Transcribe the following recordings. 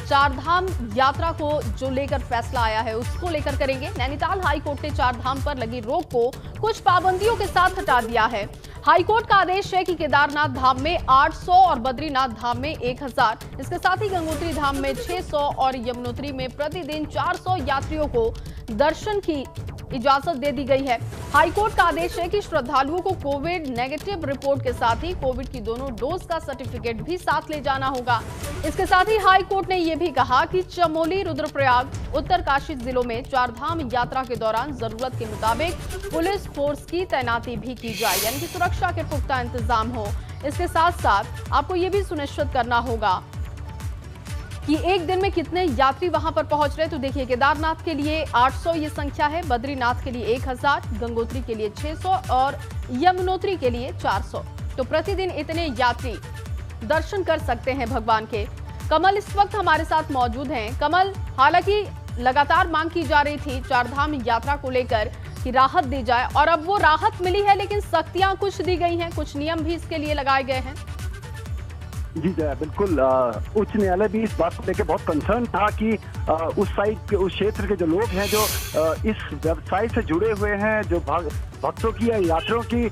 चारधाम यात्रा को जो लेकर फैसला आया है उसको लेकर करेंगे। नैनीताल हाईकोर्ट ने चारधाम पर लगी रोक को कुछ पाबंदियों के साथ हटा दिया है। हाईकोर्ट का आदेश है कि केदारनाथ धाम में 800 और बद्रीनाथ धाम में 1000, इसके साथ ही गंगोत्री धाम में 600 और यमुनोत्री में प्रतिदिन 400 यात्रियों को दर्शन की इजाजत दे दी गई है। हाईकोर्ट का आदेश है कि श्रद्धालुओं को कोविड नेगेटिव रिपोर्ट के साथ ही कोविड की दोनों डोज का सर्टिफिकेट भी साथ ले जाना होगा। इसके साथ ही हाईकोर्ट ने यह भी कहा कि चमोली, रुद्रप्रयाग, उत्तरकाशी जिलों में चारधाम यात्रा के दौरान जरूरत के मुताबिक पुलिस फोर्स की तैनाती भी की जाए, यानी कि सुरक्षा के पुख्ता इंतजाम हो। इसके साथ साथ आपको ये भी सुनिश्चित करना होगा कि एक दिन में कितने यात्री वहां पर पहुंच रहे। तो देखिए, केदारनाथ के लिए 800 ये संख्या है, बद्रीनाथ के लिए 1000, गंगोत्री के लिए 600 और यमुनोत्री के लिए 400। तो प्रतिदिन इतने यात्री दर्शन कर सकते हैं भगवान के। कमल इस वक्त हमारे साथ मौजूद हैं। कमल, हालांकि लगातार मांग की जा रही थी चारधाम यात्रा को लेकर कि राहत दी जाए, और अब वो राहत मिली है, लेकिन सख्तियां कुछ दी गई हैं, कुछ नियम भी इसके लिए लगाए गए हैं। जी बिल्कुल, उच्च न्यायालय भी इस बात को लेकर बहुत कंसर्न था कि उस साइड के, उस क्षेत्र के जो लोग हैं जो इस व्यवसाय से जुड़े हुए हैं, जो भक्तों की या यात्रियों की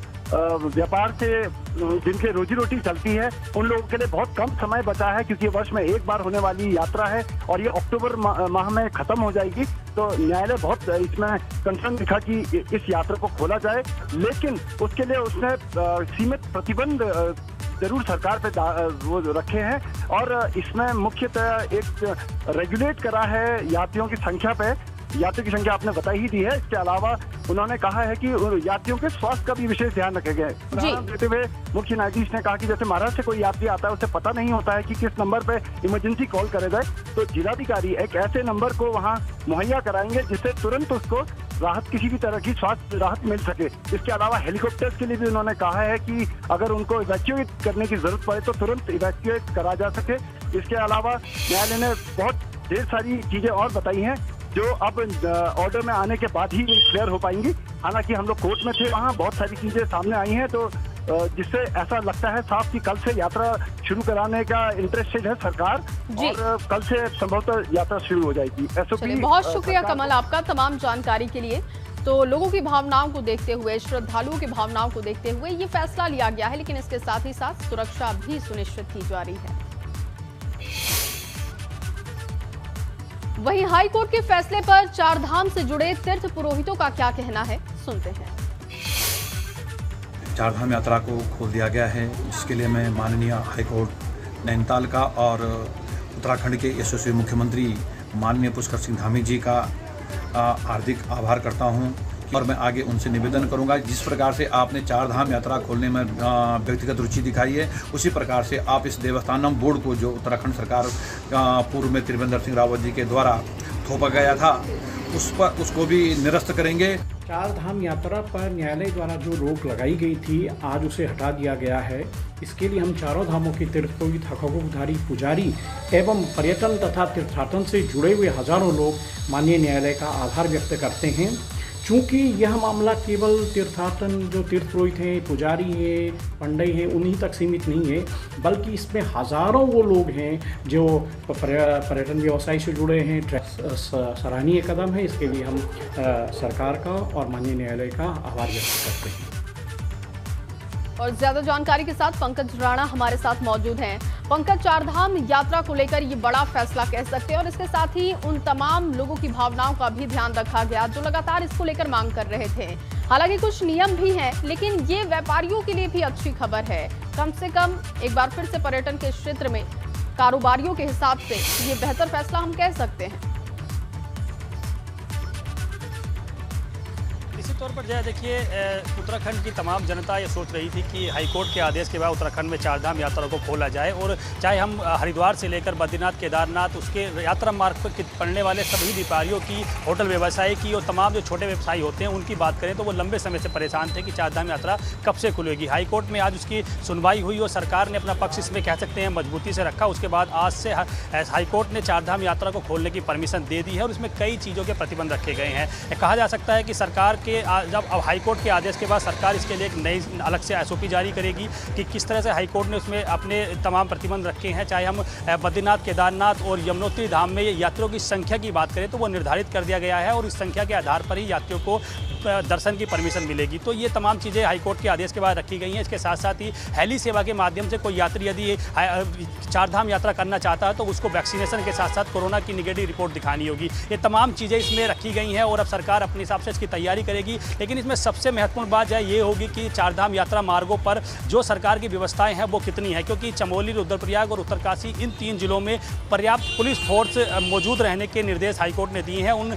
व्यापार से जिनके रोजी रोटी चलती है, उन लोगों के लिए बहुत कम समय बचा है, क्योंकि वर्ष में एक बार होने वाली यात्रा है और ये अक्टूबर माह में खत्म हो जाएगी। तो न्यायालय बहुत इसमें कंसर्न दिखा कि इस यात्रा को खोला जाए, लेकिन उसके लिए उसने सीमित प्रतिबंध जरूर सरकार पे वो रखे हैं, और इसमें मुख्यतः एक रेगुलेट करा है यात्रियों की संख्या पे। यात्रियों की संख्या आपने बता ही दी है। इसके अलावा उन्होंने कहा है कि यात्रियों के स्वास्थ्य का भी विशेष ध्यान रखे गए। उदाहरण देते हुए मुख्य न्यायाधीश ने कहा कि जैसे महाराष्ट्र से कोई यात्री आता है, उसे पता नहीं होता है कि किस नंबर पे इमरजेंसी कॉल करे जाए, तो जिलाधिकारी एक ऐसे नंबर को वहाँ मुहैया कराएंगे जिससे तुरंत उसको राहत, किसी भी तरह की स्वास्थ्य राहत मिल सके। इसके अलावा हेलीकॉप्टर्स के लिए भी उन्होंने कहा है कि अगर उनको इवैक्यूएट करने की जरूरत पड़े तो तुरंत इवैक्यूएट करा जा सके। इसके अलावा न्यायालय ने बहुत ढेर सारी चीजें और बताई हैं जो अब ऑर्डर में आने के बाद ही क्लियर हो पाएंगी। हालांकि हम लोग कोर्ट में थे, वहाँ बहुत सारी चीजें सामने आई हैं, तो जिससे ऐसा लगता है साफ कि कल से यात्रा शुरू कराने का इंटरेस्टेड है सरकार, और कल से संभवतः यात्रा शुरू हो जाएगी। SOP। बहुत शुक्रिया कमल आपका तमाम जानकारी के लिए। तो लोगों की भावनाओं को देखते हुए, श्रद्धालुओं की भावनाओं को देखते हुए ये फैसला लिया गया है, लेकिन इसके साथ ही साथ सुरक्षा भी सुनिश्चित की जा रही है। वहीं हाईकोर्ट के फैसले पर चारधाम से जुड़े तीर्थ पुरोहितों का क्या कहना है, सुनते हैं। चारधाम यात्रा को खोल दिया गया है, जिसके लिए मैं माननीय हाईकोर्ट नैनीताल का और उत्तराखंड के यशस्वी मुख्यमंत्री माननीय पुष्कर सिंह धामी जी का हार्दिक आभार करता हूं, और मैं आगे उनसे निवेदन करूंगा जिस प्रकार से आपने चारधाम यात्रा खोलने में व्यक्तिगत रुचि दिखाई है, उसी प्रकार से आप इस देवस्थानम बोर्ड को, जो उत्तराखंड सरकार पूर्व में त्रिवेंद्र सिंह रावत जी के द्वारा थोपा गया था, उसको भी निरस्त करेंगे। चारधाम यात्रा पर न्यायालय द्वारा जो रोक लगाई गई थी, आज उसे हटा दिया गया है। इसके लिए हम चारों धामों के तीर्थपुरोहित, हकोधारी, पुजारी एवं पर्यटन तथा तीर्थाटन से जुड़े हुए हजारों लोग माननीय न्यायालय का आभार व्यक्त करते हैं। चूँकि यह मामला केवल तीर्थाटन, जो तीर्थ पुरोहित हैं, पुजारी हैं, पंडित हैं, उन्हीं तक सीमित नहीं है, बल्कि इसमें हजारों वो लोग हैं जो पर्यटन व्यवसाय से जुड़े हैं। सराहनीय कदम है, इसके लिए हम सरकार का और माननीय न्यायालय का आभार व्यक्त करते हैं। और ज्यादा जानकारी के साथ पंकज राणा हमारे साथ मौजूद हैं। पंकज, चारधाम यात्रा को लेकर ये बड़ा फैसला कह सकते हैं, और इसके साथ ही उन तमाम लोगों की भावनाओं का भी ध्यान रखा गया जो लगातार इसको लेकर मांग कर रहे थे। हालांकि कुछ नियम भी हैं, लेकिन ये व्यापारियों के लिए भी अच्छी खबर है। कम से कम एक बार फिर से पर्यटन के क्षेत्र में कारोबारियों के हिसाब से ये बेहतर फैसला हम कह सकते हैं। निश्चित तौर पर जय, देखिए, उत्तराखंड की तमाम जनता ये सोच रही थी कि हाईकोर्ट के आदेश के बाद उत्तराखंड में चारधाम यात्रा को खोला जाए, और चाहे हम हरिद्वार से लेकर बद्रीनाथ, केदारनाथ, उसके यात्रा मार्ग पर पड़ने वाले सभी व्यापारियों की, होटल व्यवसाय की और तमाम जो छोटे व्यवसायी होते हैं उनकी बात करें तो वो लंबे समय से परेशान थे कि चारधाम यात्रा कब से खुलेगी। हाईकोर्ट में आज उसकी सुनवाई हुई और सरकार ने अपना पक्ष इसमें कह सकते हैं मजबूती से रखा। उसके बाद आज से हाईकोर्ट ने चारधाम यात्रा को खोलने की परमिशन दे दी है, और इसमें कई चीज़ों के प्रतिबंध रखे गए हैं। कहा जा सकता है कि सरकार के जब अब हाईकोर्ट के आदेश के बाद सरकार इसके लिए एक नई अलग से SOP जारी करेगी कि किस तरह से हाईकोर्ट ने उसमें अपने तमाम प्रतिबंध रखे हैं। चाहे हम बद्रीनाथ, केदारनाथ और यमुनोत्री धाम में यात्रियों की संख्या की बात करें तो वो निर्धारित कर दिया गया है और इस संख्या के आधार पर ही यात्रियों को दर्शन की परमिशन मिलेगी। तो ये तमाम चीज़ें हाईकोर्ट के आदेश के बाद रखी गई हैं। इसके साथ साथ ही हेली सेवा के माध्यम से कोई यात्री यदि चारधाम यात्रा करना चाहता है तो उसको वैक्सीनेशन के साथ साथ कोरोना की निगेटिव रिपोर्ट दिखानी होगी। ये तमाम चीज़ें इसमें रखी गई हैं और अब सरकार अपने हिसाब से इसकी तैयारी करेगी। लेकिन इसमें सबसे महत्वपूर्ण बात ये होगी कि चारधाम यात्रा मार्गों पर जो सरकार की व्यवस्थाएं हैं वो कितनी है, क्योंकि चमोली, रुद्रप्रयाग और उत्तरकाशी इन 3 जिलों में पर्याप्त पुलिस फोर्स मौजूद रहने के निर्देश हाईकोर्ट ने दिए हैं। उन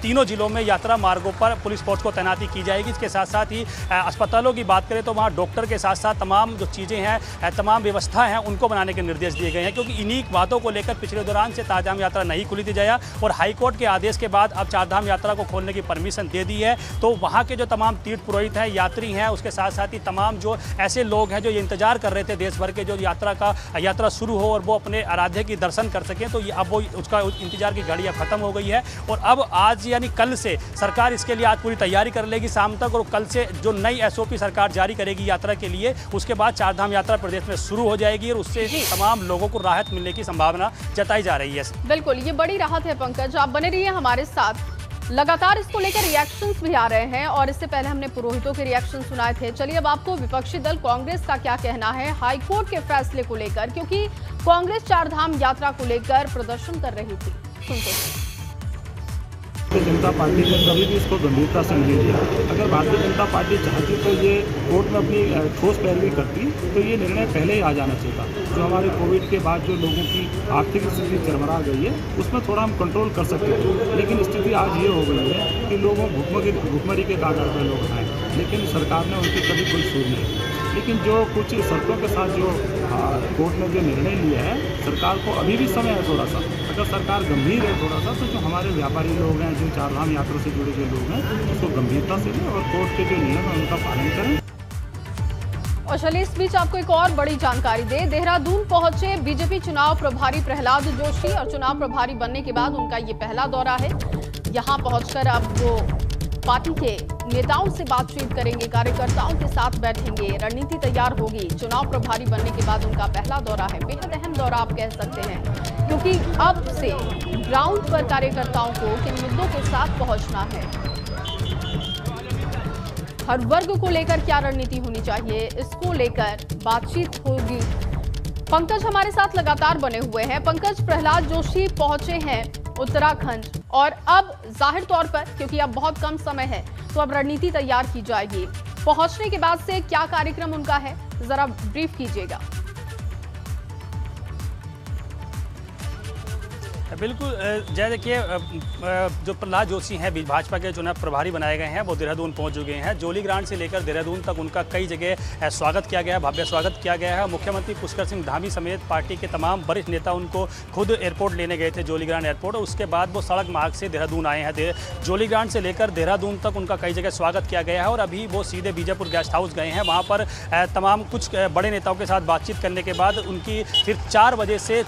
तीनों जिलों में यात्रा मार्गों पर पुलिस फोर्स को तैनाती की जाएगी। इसके साथ साथ ही अस्पतालों की बात करें तो वहाँ डॉक्टर के साथ साथ तमाम जो चीज़ें हैं, तमाम व्यवस्थाएं हैं, उनको बनाने के निर्देश दिए गए हैं। क्योंकि इन्हीं बातों को लेकर पिछले दौरान से चारधाम यात्रा नहीं खुली थी जाया और हाईकोर्ट के आदेश के बाद अब चारधाम यात्रा को खोलने की परमिशन दे दी है। तो वहाँ के जो तमाम तीर्थ पुरोहित हैं, यात्री हैं, उसके साथ साथ ही तमाम जो ऐसे लोग हैं जो ये इंतजार कर रहे थे देश भर के जो यात्रा शुरू हो और वो अपने आराध्य की दर्शन कर सकें, तो ये अब वो उसका इंतजार की घड़ी अब खत्म हो गई है। और अब आज यानी कल से सरकार इसके लिए आज पूरी तैयारी कर लेगी शाम तक, और कल से जो नई SOP सरकार जारी करेगी यात्रा के लिए, उसके बाद चारधाम यात्रा प्रदेश में शुरू हो जाएगी और उससे तमाम लोगों को राहत मिलने की संभावना जताई जा रही है। बिल्कुल, ये बड़ी राहत है। पंकज, आप बने रहिए हमारे साथ। लगातार इसको लेकर रिएक्शंस भी आ रहे हैं और इससे पहले हमने पुरोहितों के रिएक्शन सुनाए थे। चलिए अब आपको विपक्षी दल कांग्रेस का क्या कहना है हाईकोर्ट के फैसले को लेकर, क्योंकि कांग्रेस चारधाम यात्रा को लेकर प्रदर्शन कर रही थी। सुनते हैं। भारतीय जनता पार्टी ने कभी भी इसको गंभीरता से नहीं लिया। अगर भारतीय जनता पार्टी चाहती तो ये कोर्ट में अपनी ठोस पैरवी करती तो ये निर्णय पहले ही आ जाना चाहिए था। जो हमारे कोविड के बाद जो लोगों की आर्थिक स्थिति चरमरा गई है उसमें थोड़ा हम कंट्रोल कर सकते थे, लेकिन स्थिति आज ये हो गई है कि लोगों भुखमरी के कागार पर लोग आए, लेकिन सरकार ने उनकी कभी कोई सुन नहीं। लेकिन जो कुछ शर्तों के साथ जो कोर्ट ने जो निर्णय लिया है, सरकार को अभी भी समय है थोड़ा सा। अगर सरकार गंभीर है थोड़ा सा, तो जो हमारे व्यापारी लोग हैं, जो चारधाम यात्रा से जुड़े हुए लोग हैं, उसको गंभीरता से लें और कोर्ट के जो नियम है उनका पालन करें। और चलिए इस बीच आपको एक और बड़ी जानकारी दे। देहरादून पहुंचे बीजेपी चुनाव प्रभारी प्रहलाद जोशी और चुनाव प्रभारी बनने के बाद उनका ये पहला दौरा है। यहाँ पहुंचकर अब वो पार्टी के नेताओं से बातचीत करेंगे, कार्यकर्ताओं के साथ बैठेंगे, रणनीति तैयार होगी। चुनाव प्रभारी बनने के बाद उनका पहला दौरा है, बेहद अहम दौरा आप कह सकते हैं, क्योंकि अब से ग्राउंड पर कार्यकर्ताओं को किन मुद्दों के साथ पहुंचना है, हर वर्ग को लेकर क्या रणनीति होनी चाहिए, इसको लेकर बातचीत होगी। पंकज हमारे साथ लगातार बने हुए हैं। पंकज, प्रहलाद जोशी पहुंचे हैं उत्तराखंड और अब जाहिर तौर पर क्योंकि अब बहुत कम समय है तो अब रणनीति तैयार की जाएगी। पहुंचने के बाद से क्या कार्यक्रम उनका है, जरा ब्रीफ कीजिएगा। बिल्कुल जय, देखिए जो प्रहलाद जोशी हैं भाजपा के चुनाव प्रभारी बनाए गए हैं, वो देहरादून पहुंच चुके हैं। जोली ग्रांट से लेकर देहरादून तक उनका कई जगह स्वागत किया गया है, भव्य स्वागत किया गया है। मुख्यमंत्री पुष्कर सिंह धामी समेत पार्टी के तमाम वरिष्ठ नेता उनको खुद एयरपोर्ट लेने गए थे, जोली ग्रांट एयरपोर्ट, और उसके बाद वो सड़क मार्ग से देहरादून आए हैं। जोली ग्रांट से लेकर देहरादून तक उनका कई जगह स्वागत किया गया है और अभी वो सीधे बीजापुर गेस्ट हाउस गए हैं। वहाँ पर तमाम कुछ बड़े नेताओं के साथ बातचीत करने के बाद उनकी फिर 4 बजे से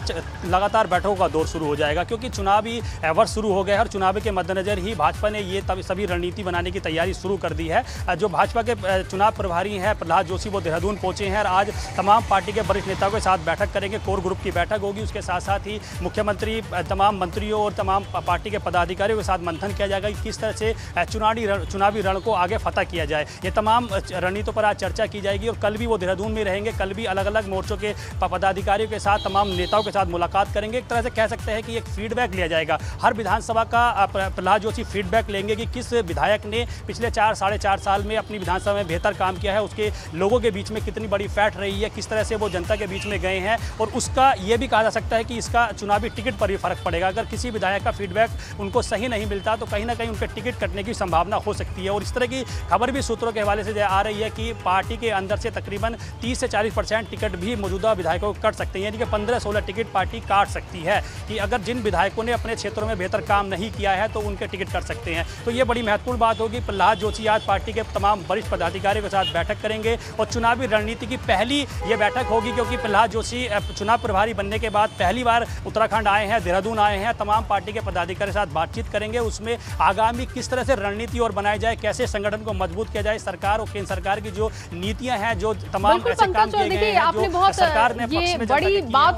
लगातार बैठकों का दौर शुरू हो जाएगा, क्योंकि चुनावी वर्ष शुरू हो गया है और चुनाव के मद्देनजर ही भाजपा ने ये सभी रणनीति बनाने की तैयारी शुरू कर दी है। जो भाजपा के चुनाव प्रभारी हैं प्रहलाद जोशी, वो देहरादून पहुंचे हैं और आज तमाम पार्टी के वरिष्ठ नेताओं के साथ बैठक करेंगे, कोर ग्रुप की बैठक होगी। उसके साथ साथ ही मुख्यमंत्री, तमाम मंत्रियों और तमाम पार्टी के पदाधिकारियों के साथ मंथन किया जाएगा कि किस तरह से चुनावी रण को आगे फतह किया जाए। ये तमाम रणनीतियों पर आज चर्चा की जाएगी और कल भी वो देहरादून में रहेंगे। कल भी अलग अलग मोर्चों के पदाधिकारियों के साथ, तमाम नेताओं के साथ मुलाकात करेंगे। एक तरह से कह सकते हैं कि एक फीडबैक लिया जाएगा। हर विधानसभा का प्रहलाद जोशी फीडबैक लेंगे कि किस विधायक ने पिछले 4-4.5 साल में अपनी विधानसभा में बेहतर काम किया है, उसके लोगों के बीच में कितनी बड़ी फैट रही है, किस तरह से वो जनता के बीच में गए हैं, और उसका ये भी कहा जा सकता है कि इसका चुनावी टिकट पर भी फर्क पड़ेगा। अगर किसी विधायक का फीडबैक उनको सही नहीं मिलता तो कहीं ना कहीं उनके टिकट कटने की संभावना हो सकती है। और इस तरह की खबर भी सूत्रों के हवाले से आ रही है कि पार्टी के अंदर से तकरीबन 30 से 40% टिकट भी मौजूदा विधायकों को कट सकते हैं, यानी कि 15-16 टिकट पार्टी काट सकती है। कि अगर जिन विधायकों ने अपने क्षेत्रों में बेहतर काम नहीं किया है तो उनके टिकट कट सकते हैं। तो ये बड़ी महत्वपूर्ण बात होगी। प्रहलाद जोशी आज पार्टी के तमाम वरिष्ठ पदाधिकारियों के साथ बैठक करेंगे और चुनावी रणनीति की पहली ये बैठक होगी, क्योंकि प्रहलाद जोशी चुनाव प्रभारी बनने के बाद पहली बार उत्तराखंड आए हैं, देहरादून आए हैं। तमाम पार्टी के पदाधिकारी के साथ बातचीत करेंगे। उसमें आगामी किस तरह से रणनीति और बनाई जाए, कैसे संगठन को मजबूत किया जाए, सरकार और केंद्र सरकार की जो नीतियां हैं, जो तमाम ऐसे काम किए गए हैं, आपने बहुत ये बड़ी बात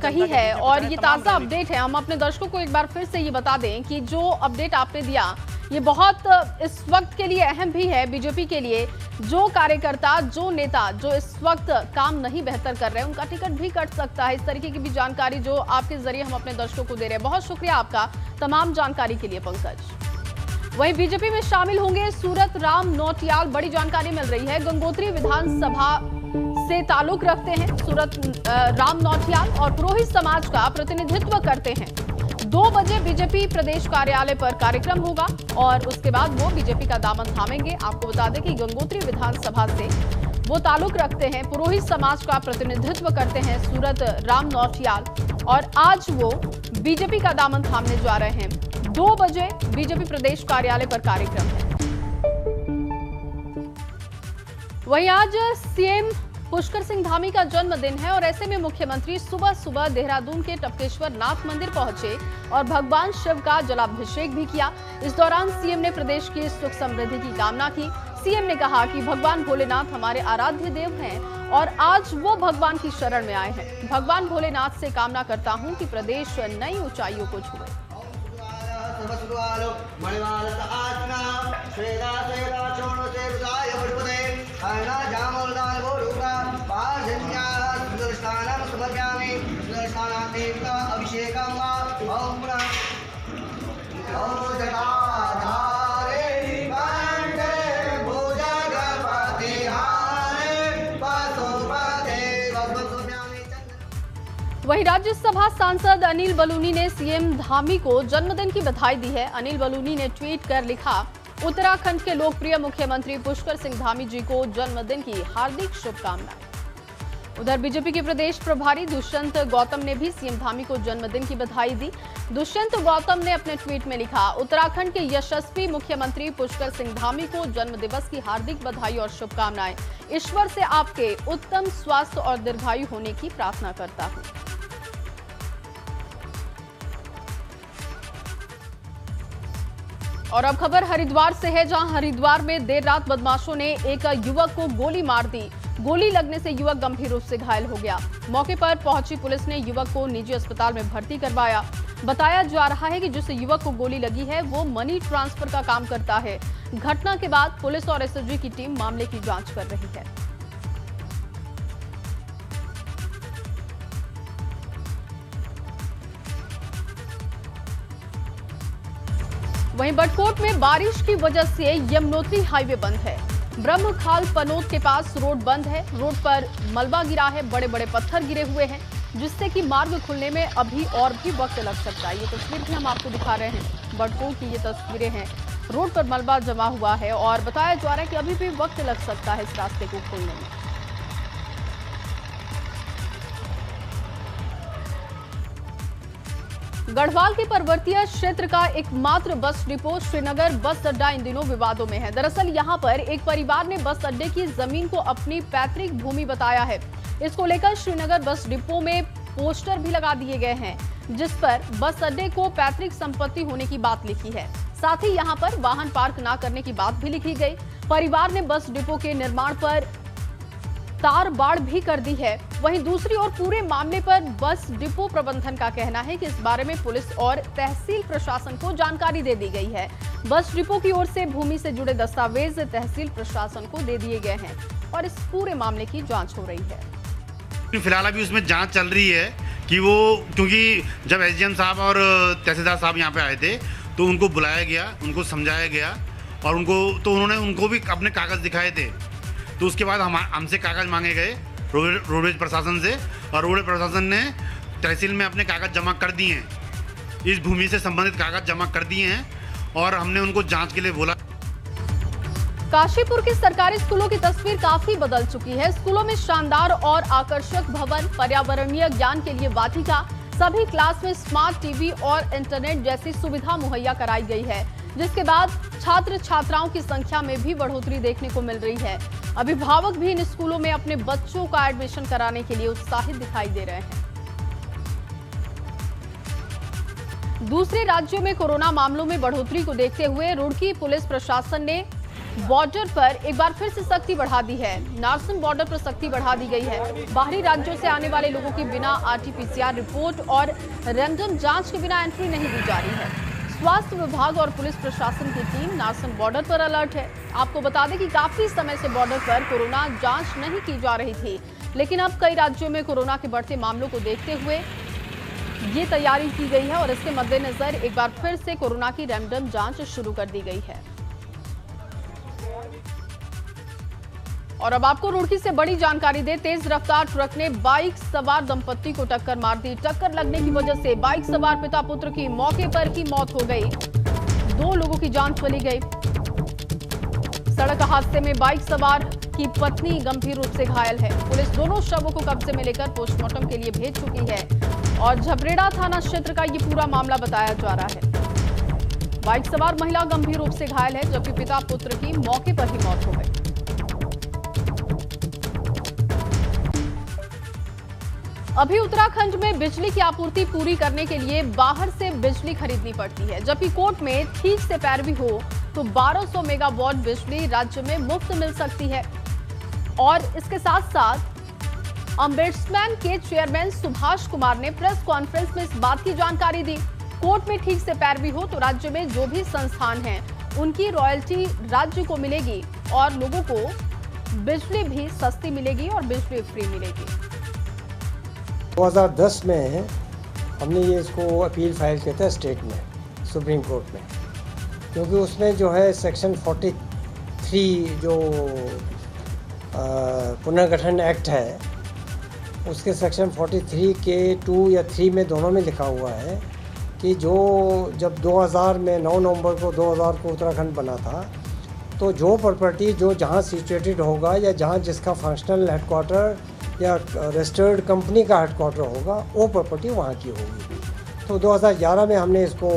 कही है और ये ताजा अपडेट है। हम अपने दर्शकों को एक बार फिर से ये बता दें कि जो अपडेट आपने दिया ये बहुत इस वक्त के लिए अहम भी है बीजेपी के लिए। जो कार्यकर्ता, जो नेता जो इस वक्त काम नहीं बेहतर कर रहे हैं उनका टिकट भी कट सकता है। इस तरीके की भी जानकारी जो आपके जरिए हम अपने दर्शकों को दे रहे हैं। बहुत शुक्रिया आपका तमाम जानकारी के लिए पंकज। वहीं बीजेपी में शामिल होंगे सूरत राम नौटियाल, बड़ी जानकारी मिल रही है। गंगोत्री विधानसभा से ताल्लुक रखते हैं सूरत राम नौटियाल और पुरोहित समाज का प्रतिनिधित्व करते हैं। 2 बजे बीजेपी प्रदेश कार्यालय पर कार्यक्रम होगा और उसके बाद वो बीजेपी का दामन थामेंगे। आपको बता दें कि गंगोत्री विधानसभा से वो ताल्लुक रखते हैं, पुरोहित समाज का प्रतिनिधित्व करते हैं सूरत राम नौटियाल और आज वो बीजेपी का दामन थामने जा रहे हैं। 2 बजे बीजेपी प्रदेश कार्यालय पर कार्यक्रम है। वहीं आज सीएम पुष्कर सिंह धामी का जन्मदिन है और ऐसे में मुख्यमंत्री सुबह सुबह देहरादून के टपकेश्वर नाथ मंदिर पहुंचे और भगवान शिव का जलाभिषेक भी किया। इस दौरान सीएम ने प्रदेश की सुख समृद्धि की कामना की। सीएम ने कहा कि भगवान भोलेनाथ हमारे आराध्य देव हैं और आज वो भगवान की शरण में आए हैं। भगवान भोलेनाथ से कामना करता हूं कि प्रदेश नई ऊंचाइयों को छुए। वहीं राज्यसभा सांसद अनिल बलूनी ने सीएम धामी को जन्मदिन की बधाई दी है। अनिल बलूनी ने ट्वीट कर लिखा, उत्तराखंड के लोकप्रिय मुख्यमंत्री पुष्कर सिंह धामी जी को जन्मदिन की हार्दिक शुभकामनाएं। उधर बीजेपी के प्रदेश प्रभारी दुष्यंत गौतम ने भी सीएम धामी को जन्मदिन की बधाई दी। दुष्यंत गौतम ने अपने ट्वीट में लिखा, उत्तराखंड के यशस्वी मुख्यमंत्री पुष्कर सिंह धामी को जन्म दिवस की हार्दिक बधाई और शुभकामनाएं। ईश्वर से आपके उत्तम स्वास्थ्य और दीर्घायु होने की प्रार्थना करता हूं। और अब खबर हरिद्वार से है, जहां हरिद्वार में देर रात बदमाशों ने एक युवक को गोली मार दी। गोली लगने से युवक गंभीर रूप से घायल हो गया। मौके पर पहुंची पुलिस ने युवक को निजी अस्पताल में भर्ती करवाया। बताया जा रहा है कि जिस युवक को गोली लगी है वो मनी ट्रांसफर का काम करता है। घटना के बाद पुलिस और एसओजी की टीम मामले की जांच कर रही है। वहीं बटकोट में बारिश की वजह से यमुनोत्री हाईवे बंद है। ब्रह्मखाल पनोत के पास रोड बंद है। रोड पर मलबा गिरा है, बड़े बड़े पत्थर गिरे हुए हैं, जिससे कि मार्ग खुलने में अभी और भी वक्त लग सकता है। ये तस्वीर भी हम आपको दिखा रहे हैं, बटकोट की ये तस्वीरें हैं। रोड पर मलबा जमा हुआ है और बताया जा रहा है कि अभी भी वक्त लग सकता है इस रास्ते को खोलने में। गढ़वाल के पर्वतीय क्षेत्र का एकमात्र बस डिपो श्रीनगर बस अड्डा इन दिनों विवादों में है। दरअसल यहां पर एक परिवार ने बस अड्डे की जमीन को अपनी पैतृक भूमि बताया है। इसको लेकर श्रीनगर बस डिपो में पोस्टर भी लगा दिए गए हैं, जिस पर बस अड्डे को पैतृक संपत्ति होने की बात लिखी है। साथ ही यहां पर वाहन पार्क न करने की बात भी लिखी गई। परिवार ने बस डिपो के निर्माण पर तार बाड़ भी कर दी है। वहीं दूसरी ओर पूरे मामले पर बस डिपो प्रबंधन का कहना है कि इस बारे में पुलिस और तहसील प्रशासन को जानकारी दे दी गई है। बस डिपो की ओर से भूमि से जुड़े दस्तावेज तहसील प्रशासन को दे दिए गए हैं और इस पूरे मामले की जांच हो रही है। फिलहाल अभी उसमें जांच चल रही है कि वो, क्योंकि जब एसडीएम साहब और तहसीलदार साहब यहाँ पे आए थे तो उनको बुलाया गया, उनको समझाया गया और उनको भी अपने कागज दिखाए थे। तो उसके बाद हमसे कागज मांगे गए रोडवेज प्रशासन से और रोडवेज प्रशासन ने तहसील में अपने कागज जमा कर दिए हैं। इस भूमि से संबंधित कागज जमा कर दिए हैं और हमने उनको जांच के लिए बोला। काशीपुर के सरकारी स्कूलों की तस्वीर काफी बदल चुकी है। स्कूलों में शानदार और आकर्षक भवन, पर्यावरणीय ज्ञान के लिए वाटिका, सभी क्लास में स्मार्ट टीवी और इंटरनेट जैसी सुविधा मुहैया कराई गई है, जिसके बाद छात्र छात्राओं की संख्या में भी बढ़ोतरी देखने को मिल रही है। अभिभावक भी इन स्कूलों में अपने बच्चों का एडमिशन कराने के लिए उत्साहित दिखाई दे रहे हैं। दूसरे राज्यों में कोरोना मामलों में बढ़ोतरी को देखते हुए रुड़की पुलिस प्रशासन ने बॉर्डर पर एक बार फिर से सख्ती बढ़ा दी है। नारसन बॉर्डर पर सख्ती बढ़ा दी गई है। बाहरी राज्यों से आने वाले लोगों की बिना RT-PCR रिपोर्ट और रैंडम जांच के बिना एंट्री नहीं दी जा रही है। स्वास्थ्य विभाग और पुलिस प्रशासन की टीम नारसन बॉर्डर पर अलर्ट है। आपको बता दें कि काफी समय से बॉर्डर पर कोरोना जांच नहीं की जा रही थी, लेकिन अब कई राज्यों में कोरोना के बढ़ते मामलों को देखते हुए ये तैयारी की गई है और इसके मद्देनजर एक बार फिर से कोरोना की रैंडम जांच शुरू कर दी गई है। और अब आपको रुड़की से बड़ी जानकारी दे, तेज रफ्तार ट्रक ने बाइक सवार दंपत्ति को टक्कर मार दी। टक्कर लगने की वजह से बाइक सवार पिता पुत्र की मौके पर ही मौत हो गई। 2 लोगों की जान चली गई। सड़क हादसे में बाइक सवार की पत्नी गंभीर रूप से घायल है। पुलिस दोनों शवों को कब्जे में लेकर पोस्टमार्टम के लिए भेज चुकी है और झबरेड़ा थाना क्षेत्र का ये पूरा मामला बताया जा रहा है। बाइक सवार महिला गंभीर रूप से घायल है, जबकि पिता पुत्र की मौके पर ही मौत हो गई। अभी उत्तराखंड में बिजली की आपूर्ति पूरी करने के लिए बाहर से बिजली खरीदनी पड़ती है, जबकि कोर्ट में ठीक से पैरवी हो तो 1200 मेगावाट बिजली राज्य में मुफ्त मिल सकती है। और इसके साथ साथ अम्बेड्समैन के चेयरमैन सुभाष कुमार ने प्रेस कॉन्फ्रेंस में इस बात की जानकारी दी। कोर्ट में ठीक से पैरवी हो तो राज्य में जो भी संस्थान हैं उनकी रॉयल्टी राज्य को मिलेगी और लोगों को बिजली भी सस्ती मिलेगी और बिजली फ्री मिलेगी। 2010 में हमने ये इसको अपील फाइल किया था स्टेट में, सुप्रीम कोर्ट में, क्योंकि उसमें जो है सेक्शन 43 जो पुनर्गठन एक्ट है, उसके सेक्शन 43 के 2 या 3 में दोनों में लिखा हुआ है कि जो जब 2000 में 9 नवंबर को 2000 को उत्तराखंड बना था, तो जो प्रॉपर्टी जो जहाँ सिचुएटेड होगा या जहाँ जिसका फंक्शनल हेडक्वार्टर या रजिस्टर्ड कंपनी का हेडक्वार्टर होगा, वो प्रॉपर्टी वहाँ की होगी। तो 2011 में हमने इसको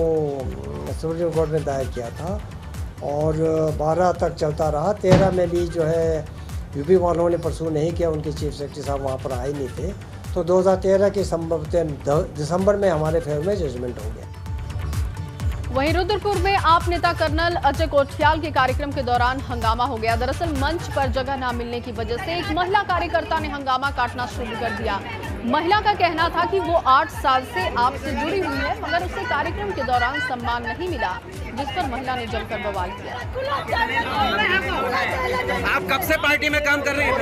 सुप्रीम कोर्ट में दायर किया था और 12 तक चलता रहा। 13 में भी जो है यूपी वालों ने परसू नहीं किया, उनके चीफ सेक्रेटरी साहब वहाँ पर आए नहीं थे। तो 2013 के दिसंबर में हमारे फेवर में जजमेंट हो गया। वहीं रुद्रपुर में आप नेता कर्नल अजय कोठियाल के कार्यक्रम के दौरान हंगामा हो गया। दरअसल मंच पर जगह न मिलने की वजह से एक महिला कार्यकर्ता ने हंगामा काटना शुरू कर दिया। महिला का कहना था कि वो 8 साल से आपसे जुड़ी हुई है, मगर उसे कार्यक्रम के दौरान सम्मान नहीं मिला, जिस पर महिला ने जमकर बवाल किया। आप कब से पार्टी में काम कर रही हैं?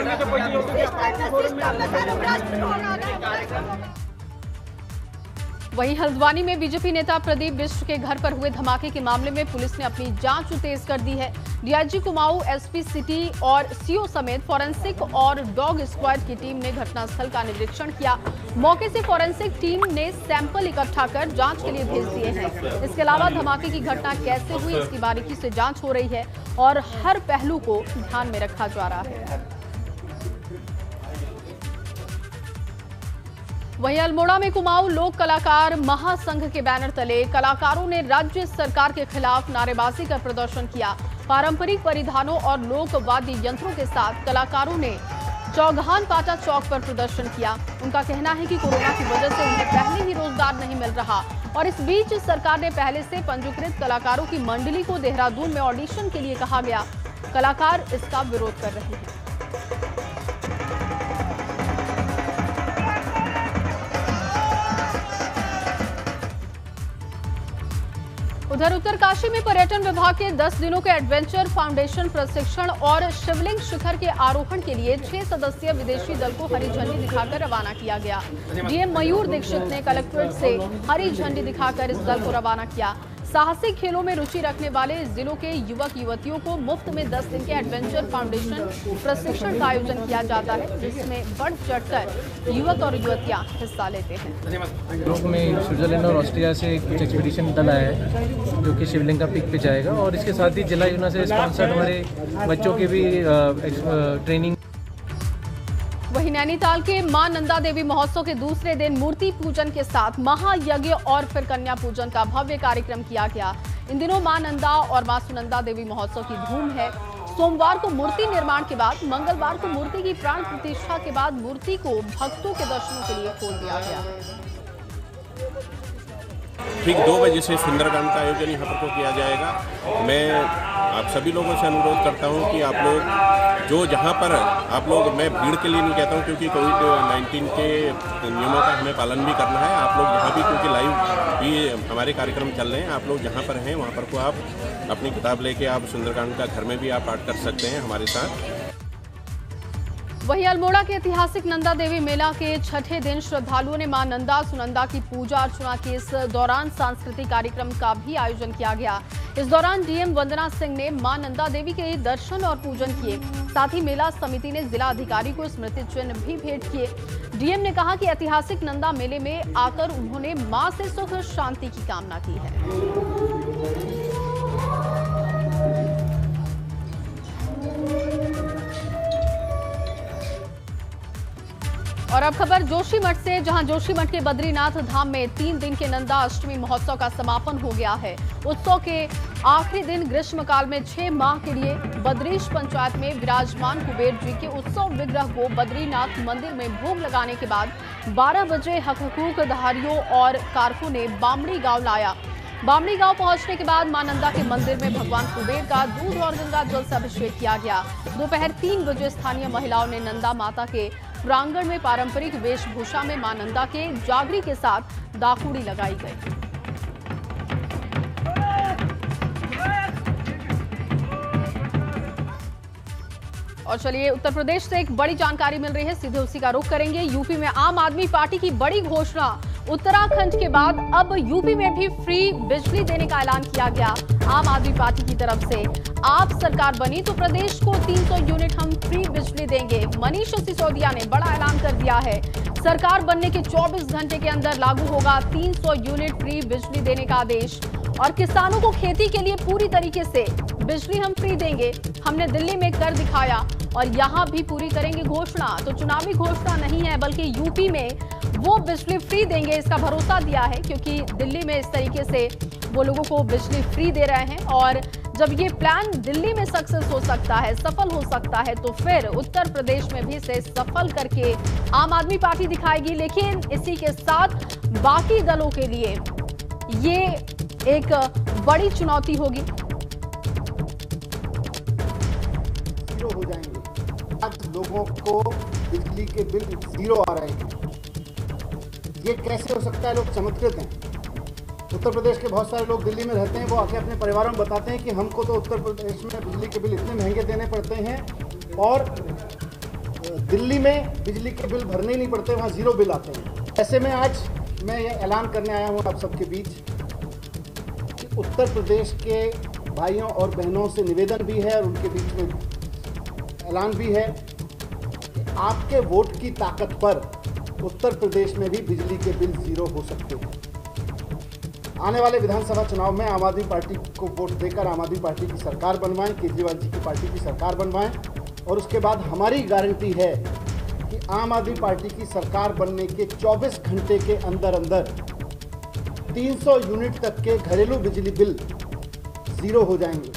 वहीं हल्द्वानी में बीजेपी नेता प्रदीप बिष्ट के घर पर हुए धमाके के मामले में पुलिस ने अपनी जांच तेज कर दी है। डीआईजी कुमाऊं, एसपी सिटी और सीओ समेत फॉरेंसिक और डॉग स्क्वाड की टीम ने घटनास्थल का निरीक्षण किया। मौके से फॉरेंसिक टीम ने सैंपल इकट्ठा कर जांच के लिए भेज दिए हैं। इसके अलावा धमाके की घटना कैसे हुई, इसकी बारीकी से जांच हो रही है और हर पहलू को ध्यान में रखा जा रहा है। वहीं अल्मोड़ा में कुमाऊं लोक कलाकार महासंघ के बैनर तले कलाकारों ने राज्य सरकार के खिलाफ नारेबाजी कर प्रदर्शन किया। पारंपरिक परिधानों और लोक वाद्य यंत्रों के साथ कलाकारों ने चौगान पाटा चौक पर प्रदर्शन किया। उनका कहना है कि कोरोना की वजह से उन्हें पहले ही रोजगार नहीं मिल रहा और इस बीच सरकार ने पहले से पंजीकृत कलाकारों की मंडली को देहरादून में ऑडिशन के लिए कहा गया। कलाकार इसका विरोध कर रहे हैं। उधर उत्तरकाशी में पर्यटन विभाग के 10 दिनों के एडवेंचर फाउंडेशन प्रशिक्षण और शिवलिंग शिखर के आरोहण के लिए 6 सदस्यीय विदेशी दल को हरी झंडी दिखाकर रवाना किया गया। डीएम मयूर दीक्षित ने कलेक्ट्रेट से हरी झंडी दिखाकर इस दल को रवाना किया। साहसिक खेलों में रुचि रखने वाले जिलों के युवक युवतियों को मुफ्त में 10 दिन के एडवेंचर फाउंडेशन प्रशिक्षण का आयोजन किया जाता है, जिसमें बढ़ चढ़कर युवक और युवतियां हिस्सा लेते हैं। यूरोप में स्विट्जरलैंड और ऑस्ट्रिया से कुछ एक्सपीडिशन दल आया है जो कि शिवलिंग का पीक पे जाएगा और इसके साथ ही जिला योजना से स्पॉन्सर्ड हमारे बच्चों के भी ट्रेनिंग। वहीं नैनीताल के मां नंदा देवी महोत्सव के दूसरे दिन मूर्ति पूजन के साथ महायज्ञ और फिर कन्या पूजन का भव्य कार्यक्रम किया गया। इन दिनों मां नंदा और मां सुनंदा देवी महोत्सव की धूम है। सोमवार को मूर्ति निर्माण के बाद मंगलवार को मूर्ति की प्राण प्रतिष्ठा के बाद मूर्ति को भक्तों के दर्शनों के लिए खोल दिया गया। ठीक 2 बजे से सुंदरकांड का आयोजन यहाँ पर को किया जाएगा। मैं आप सभी लोगों से अनुरोध करता हूँ कि आप लोग जो जहाँ पर आप लोग, मैं भीड़ के लिए नहीं कहता हूँ क्योंकि कोविड-19 के नियमों का हमें पालन भी करना है। आप लोग यहाँ भी, क्योंकि लाइव भी हमारे कार्यक्रम चल रहे हैं, आप लोग जहाँ पर हैं वहाँ पर को आप अपनी किताब लेके आप सुंदरकांड का घर में भी आप पाठ कर सकते हैं हमारे साथ। वहीं अल्मोड़ा के ऐतिहासिक नंदा देवी मेला के छठे दिन श्रद्धालुओं ने मां नंदा सुनंदा की पूजा अर्चना के इस दौरान सांस्कृतिक कार्यक्रम का भी आयोजन किया गया। इस दौरान डीएम वंदना सिंह ने मां नंदा देवी के दर्शन और पूजन किए। साथ ही मेला समिति ने जिला अधिकारी को स्मृति चिन्ह भी भेंट किए। डीएम ने कहा कि ऐतिहासिक नंदा मेले में आकर उन्होंने मां से सुख शांति की कामना की है। और अब खबर जोशीमठ से, जहां जोशीमठ के बद्रीनाथ धाम में 3 दिन के नंदा अष्टमी महोत्सव का समापन हो गया है। उत्सव के आखिरी दिन ग्रीष्मकाल में 6 माह के लिए बद्रीश पंचायत में विराजमान कुबेर जी के उत्सव विग्रह को बद्रीनाथ मंदिर में भोग लगाने के बाद 12 बजे हकहकूकधारियों और कारकुनों ने बामड़ी गांव लाया। बामड़ी गांव पहुंचने के बाद मां नंदा के मंदिर में भगवान कुबेर का दूध और गंगा जल से अभिषेक किया गया। दोपहर 3 बजे स्थानीय महिलाओं ने नंदा माता के प्रांगण में पारंपरिक वेशभूषा में मां नंदा के जागरी के साथ दाकुड़ी लगाई गई। और चलिए उत्तर प्रदेश से एक बड़ी जानकारी मिल रही है, सीधे उसी का रुख करेंगे। यूपी में आम आदमी पार्टी की बड़ी घोषणा। उत्तराखंड के बाद अब यूपी में भी फ्री बिजली देने का ऐलान किया गया। आम आदमी पार्टी की तरफ से आप सरकार बनी तो प्रदेश को 300 यूनिट हम फ्री बिजली देंगे। मनीष सिसोदिया ने बड़ा ऐलान कर दिया है। सरकार बनने के 24 घंटे के अंदर लागू होगा 300 यूनिट फ्री बिजली देने का आदेश। और किसानों को खेती के लिए पूरी तरीके से बिजली हम फ्री देंगे। हमने दिल्ली में कर दिखाया और यहाँ भी पूरी करेंगे घोषणा। तो चुनावी घोषणा नहीं है, बल्कि यूपी में वो बिजली फ्री देंगे इसका भरोसा दिया है, क्योंकि दिल्ली में इस तरीके से वो लोगों को बिजली फ्री दे रहे हैं। और जब ये प्लान दिल्ली में सक्सेस हो सकता है, सफल हो सकता है, तो फिर उत्तर प्रदेश में भी इसे सफल करके आम आदमी पार्टी दिखाएगी। लेकिन इसी के साथ बाकी दलों के लिए ये एक बड़ी चुनौती होगी। जीरो हो जाएंगे। आज लोगों को बिजली के बिल जीरो आ रहे हैं। ये कैसे हो सकता है? लोग चमत्कृत हैं। उत्तर प्रदेश के बहुत सारे लोग दिल्ली में रहते हैं, वो आके अपने परिवारों में बताते हैं कि हमको तो उत्तर प्रदेश में बिजली के बिल इतने महंगे देने पड़ते हैं और दिल्ली में बिजली के बिल भरने ही नहीं पड़ते, वहाँ जीरो बिल आते हैं। ऐसे में आज मैं ये ऐलान करने आया हूँ आप सबके बीच कि उत्तर प्रदेश के भाइयों और बहनों से निवेदन भी है और उनके बीच में ऐलान भी है कि आपके वोट की ताकत पर उत्तर प्रदेश में भी बिजली के बिल जीरो हो सकते हैं। आने वाले विधानसभा चुनाव में आम आदमी पार्टी को वोट देकर आम आदमी पार्टी की सरकार बनवाएं, केजरीवाल जी की पार्टी की सरकार बनवाएं और उसके बाद हमारी गारंटी है कि आम आदमी पार्टी की सरकार बनने के 24 घंटे के अंदर अंदर 300 यूनिट तक के घरेलू बिजली बिल जीरो हो जाएंगे।